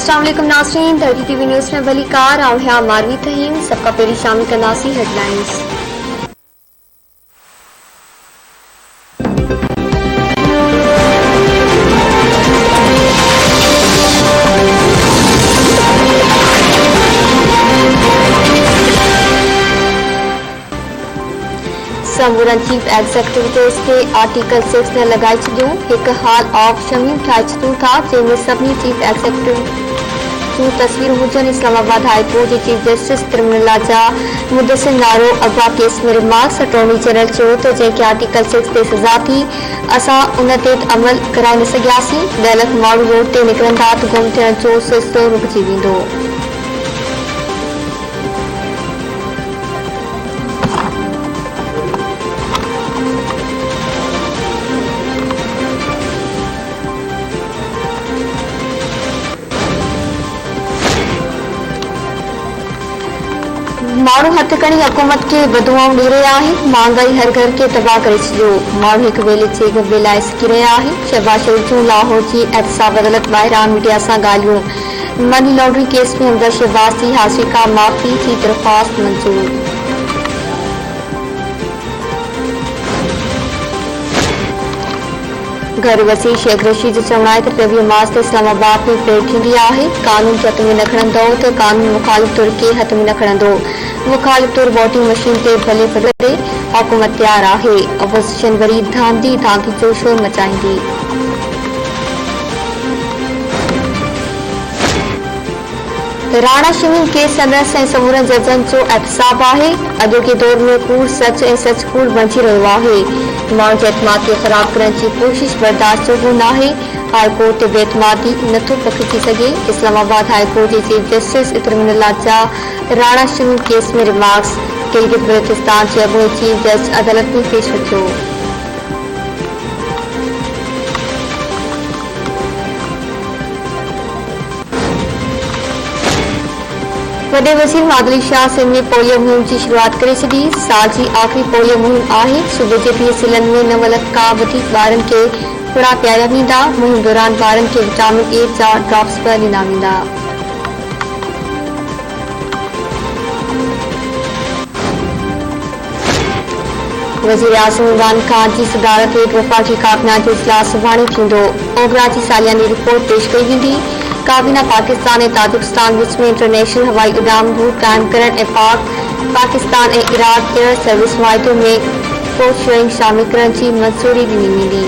अस्सलाम वालेकुम नाज़रीन, धरती टीवी न्यूज़ में भली कार आउं मारवी तहीम सबका पेरी शामिल कंदासीं हेडलाइंस। समूरन चीफ एग्जीक्यूटिव के आर्टिकल 6 ने लगाई छो एक हाल ऑफ शमीम ठाहे छूं था जैमें सभी चीफ एग्जीक्यूटिव तस्वीर हुजन। इस्लामाबाद हाई कोर्ट के चीफ जस्टिस तिरुमला जा मुदसिर नारो अगवा केस में रिमार्क्स अटॉर्नी जनरल चो तो जैसे आर्टिकल 6 ते सजा थी असा उन ते अमल कराए न सघियासीं। दहलत माण्हू रोड ते निकरंदा तो गुम थियण जो सिलसिलो रुकिजी वेंदो। माण्हू हथकड़ी हुकूमत के बदुआऊं ॾेई रहिया आहिनि। महांगाई हर घर के तबाह करे छॾियो। माण्हू हिक वेले जे गबे लाइ सिकी रहिया आहिनि। शहबाज शरीफ जूं लाहौर जी एहतसाब अदालत ॿाहिरां मीडिया सां ॻाल्हियूं। मनी लॉन्ड्रिंग केस में हमजा शहबाज जी हासिल खां माफ़ी जी दरख़्वास्त मंज़ूर। घर वसी शेख रशीद जो चवण आहे त 23 मार्च ते इस्लामाबाद में परेड थींदी आहे। कानून खे हथ में न खणंदो त कानून मुखालिफ़ तुर खे हथ में न खणंदो। मुखालिफ़ तुर वोटिंग मशीन ते भले बदले हुकूमत तैयार आहे। अपोज़िशन वरी धांधी जो शोर मचाईंदी। राणा शमीम केस संदसि ऐं समूरनि जजनि जो एहतसाब आहे। अॼोके दौर में कूड़ सच ऐं सच कूड़ बणिजी रहियो आहे। माण्हुनि जे एतमाद खे ख़राब करण जी कोशिश बर्दाश्त जोॻो न आहे। हाई कोर्ट ते बेतमादी नथो पखिजी सघे। इस्लामाबाद हाई कोर्ट जे चीफ जस्टिस तिरुमला जा राणा शमीम केस में रिमार्क्स। गिलगित बल्तिस्तान जे अॻूणे चीफ जज अदालत में पेश रखियो। वॾे वज़ीर मादली शाह सिंध में पोलियो मुहिम की शुरुआत करे छॾी। साल जी आख़िरी पोलियो मुहिम आहे। सूबे जे 20 ज़िलनि में 9 लख खां वधीक ॿारनि खे खुराक पियारिया वेंदा। मुहिम दौरान ॿारनि खे विटामिन ए जा ड्रॉप्स बि ॾिना वेंदा। वज़ीर आज़म इमरान खान जी सदारत हेठि वफ़ाक़ी काबीना जो इजलास सुभाणे थींदो। ओगरा जी सालियानी रिपोर्ट पेश कई वेंदी। काबीना पाकिस्तान ऐं ताजिकिस्तान विच में इंटरनेशनल हवाई उडान रूट क़ाइमु करण ऐं पाकिस्तान ऐं इराक एयर सर्विस मुआहिदे में कोड शेयरिंग शामिल करण जी मंज़ूरी ॾिनी वेंदी।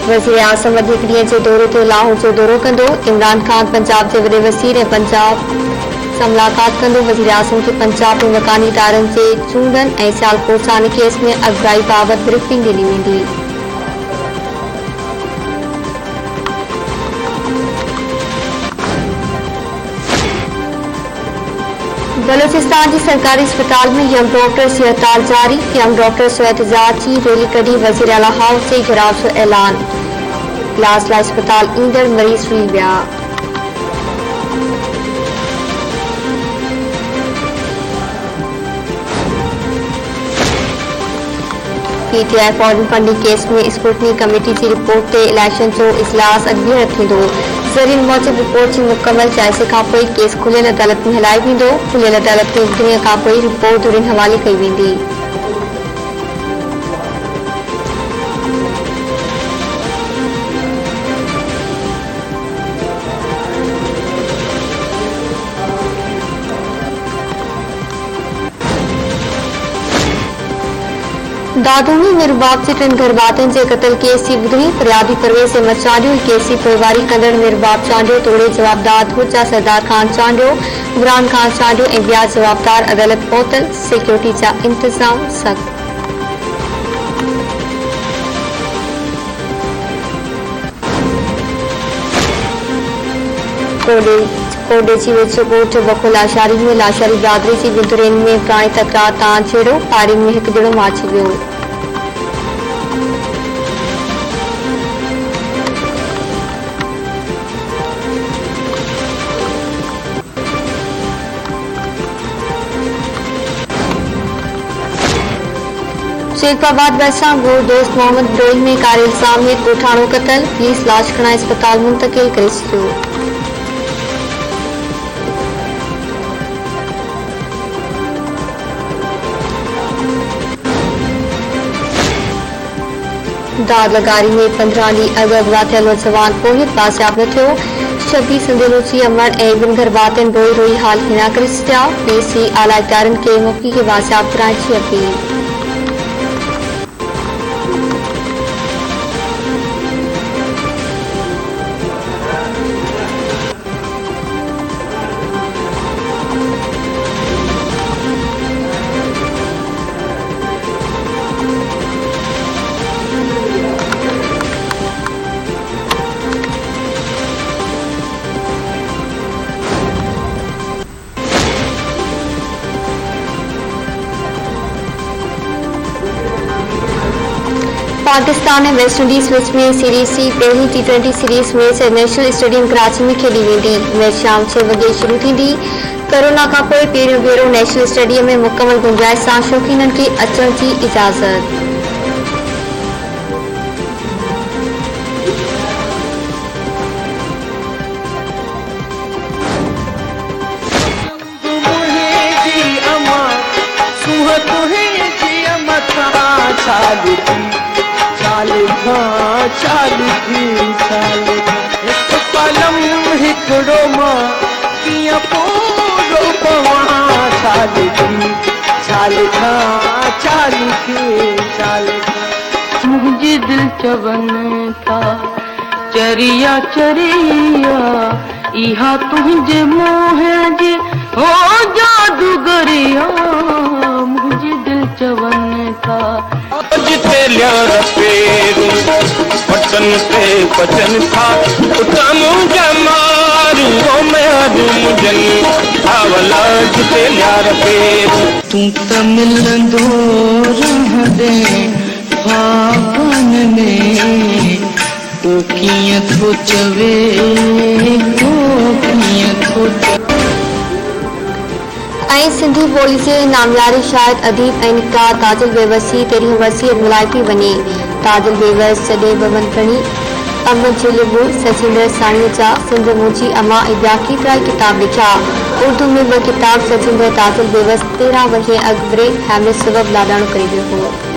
वज़ीर आज़म अॼु हिकु ॾींहं जे दौरे ते लाहौर जो दौरो कंदो। इमरान खान पंजाब जे वॾे वज़ीर ऐं पंजाब सां मुलाक़ात कंदो। वज़ीर आज़म खे पंजाब में मकानी इदारनि जे चूंडनि ऐं सियालकोट सानी केस में अॻुवाई बाबति ब्रीफिंग ॾिनी वेंदी। बलोचिस्तान जी सरकारी अस्पताल में यंग डॉक्टर्स जी हड़ताल जारी। यंग डॉक्टर्स जो एहतजाज जी रैली कढी वज़ीर आला हाउस जे घिराव जो ऐलान। इलाज लाइ अस्पताल ईंदड़ मरीज़ हुई विया। पीटीआई फॉरेन फंडिंग केस में स्क्रूटनी कमेटी की रिपोर्ट ते इलेक्शन जो इजलास अॼु ॿीहर थींदो। ज़रीन मूजिब रिपोर्ट की मुकम्मल जाइज़े खां पोइ केस खुलियल अदालत में हलायो वेंदो। खुलियल अदालत में ॿुधणीअ खां पोइ रिपोर्ट धुरियुनि हवाले कई वेंदी। दादूनी में रुबाब से 3 घरवातनि जे क़त्ल केस जी ॿुधणी। फरियादी परवेज़ अहमद चांडियो केस जी पोइवारी कंदड़ में रुबाब चांडियो तोड़े जवाबदार भुजा सरदार खान चांडियो इमरान खान चांडियो ऐं ॿिया जवाबदार अदालत पहुतल। सिक्योरिटी जा इंतज़ाम सख़्त। कोडे जी विच ॻोठ बखो लाशारी में लाशारी बिरादरी जी बिंदुरेन में पुराणी तकरार तां छेड़ो। फायरिंग में हिकु ॼणो मारिजी वियो। जैफाबाद वैसा गो दोस्त मोहम्मद ब्रोइल में कार इल्जाम है कोठाणो कत्ल पुलिस लाश खणा अस्पताल मुंतकिल करे छॾियो। दाद लगारी में 15 ॾींहं अॻु अगवा थियल नौजवान पोइ बाज़ियाब न थियो। 26 संदेलूची अमर ऐं ॿिनि घर भातियुनि रोई रोई हाल हिना करे छॾिया। पीएससी आला इख्तियारनि खे मौक़े खे बाज़ियाब कराइण जी अपील। पाकिस्तान ऐं वेस्ट इंडीज़ विच में सीरीज़ जी पहली T20 series match national stadium Karachi में खेॾी वेंदी। मैच शाम 6 वॻे शुरू थींदी। कोरोना खां पोइ पहिरियों भेरो नेशनल स्टेडियम में मुकमल गुंजाइश सां शौक़ीननि खे अचण जी इजाज़त। चालू थी साल हिकु पलम हिकिड़ो मां कीअं पूरो पवां चालू थी साल खां चालू थी साल मुंहिंजी दिलि चवनि था चरिया चरिया इहा तुंहिंजे मोह जी हो जादूगरिया मुंहिंजी दिलि चवनि था जिते ल्यार पेरू पटन पे पचन था उतम जमारू ओ मेरू मुजन आवला जिते ल्यार पेरू तू त मिलंदो रहंदे भावन में तो कीअं थो चवे तो कीअं थो ऐं सिंधी ॿोली जे नामयारी शाइर अदीब ऐं निकार ताजुल बेवसी तेरी वसीयत मिलाई वञे। ताजुल बेवस जॾहिं भवन खणी अहमद जिलबू सचिंदर साणीअ जा सिंध मुंहिंजी अमा ऐं ॿिया केतिरा ई किताब लिखिया। उर्दू में 2 किताब सचिंदर ताजुल बेवस 13 वरहे अॻु ब्रेक हैमलेट सबबु लाॾाणो करे वियो हो।